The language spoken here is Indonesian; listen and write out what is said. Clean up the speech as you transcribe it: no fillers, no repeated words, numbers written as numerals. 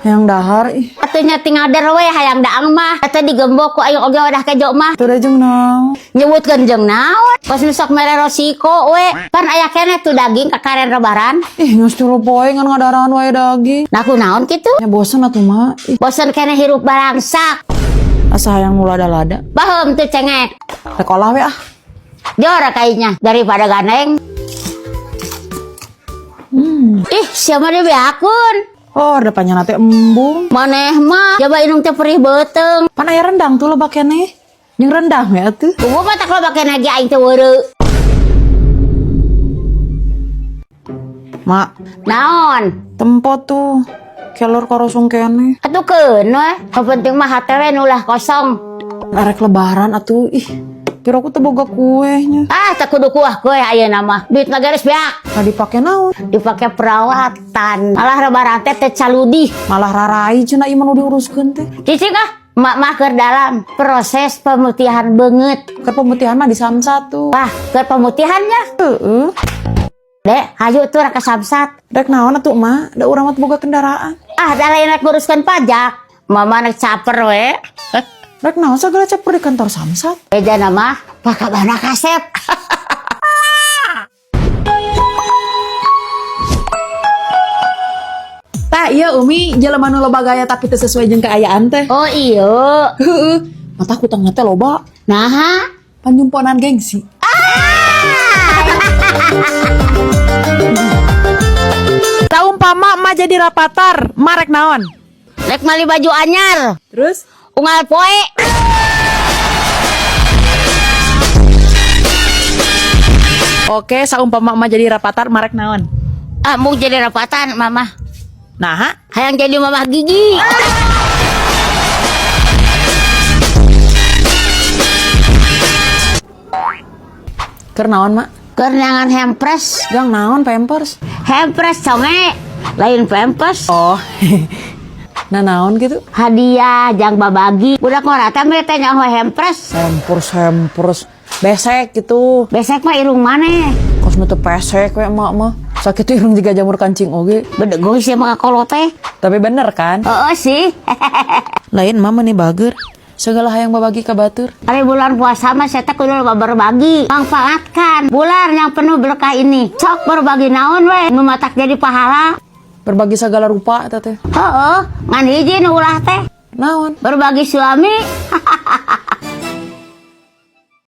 Hayang dahar ih. Atunya tinggal derwe hayang daang mah. Atuh digembok ku ayo oge wadah kejo mah. Teu jeung naon. Nyebutkeun jeung naon? Pas sok mere resiko we. Kan aya keneh tuh daging kakaren rebaran. Ih, geus tilu poe ngan ngadarahan wae daging. Nah ku naon kitu? Ya bosen atuh mah. Ih, Bosen keneh hirup barangsak. asa hayang nu lada-lada. Baheum tuh cengek. Rek olah we ah. Jora kayaknya daripada gandeng. Ih, siapa dia beakun? Oh, depannya nate embung. Maneh mah coba inung teh perih beuteng. Pan aya rendang tuh loba keneh. Jeung rendang we atuh. Kubu mah tak loba keneh ge aing teh weureu. Mak, Naon? tempo tuh. Kelor korosong keneh. Atuh keun we. Penting mah hate we nu ulah kosong. Arek lebaran atuh ih. Kira aku teu boga kuehnya. Ah, tak kudu kuah kowe ayeuna mah. Duit mah garis beak. Nah dipake naon? Dipake perawatan. Malah rebaran teh teh caludi. Malah rarai cenah ieu mah nu diuruskeun teh. Cicing ah, mak mah keur dalam proses pemutihan beungeut. Ke pemutihan mah di Samsat tuh. Wah, keur pemutihannya. Heeh. Dek, hayu tuh raka samsat. Rek naon atuh mah? Da urang mah teu boga kendaraan. Ah, da lain rek nguruskeun pajak. Mama rek caper we. Rek naon sagala caper di kantor Samsat? Eja nama pakabana kasep. Tah iya Umi, jelema nu loba gaya tapi teu sesuai jeung kaayaan teh. Oh iya. Heeh. Mata kutangna teh loba. Nah, Panjumponan gengsi. Saumpama mah jadi rapatar, marek naon? rek mali baju anyar. Terus Unggal poe. oke, saumpama mah jadi rapatar, marek naon? Ah, mau jadi rapatan mama. Nah, Hayang jadi mamah gigi. keur naon mak? Kerenangan hempres. Gang naon pampers? Hempres conge. Lain pempes. Oh. Nah naon gitu? Hadiah jang babagi. Budak ngorata mereka nyaho hempres. Hampers besek gitu. Besek mah irung maneh. Kos nu teu pesek we emak mah. Sakit irung juga jamur kancing oge. Bedeg geus ya mah kolot teh. Tapi bener kan? Heeh sih. Lain mama nih bager. Segala hayang babagi ka batur. Hari bulan puasa mah saya teh kudu berbagi. Manfaatkan bulan yang penuh berkah ini. Sok berbagi naon we nu matak jadi pahala. Berbagi segala rupa eta teh. Heeh, ngan hiji nu ulah teh. Naon? Berbagi suami.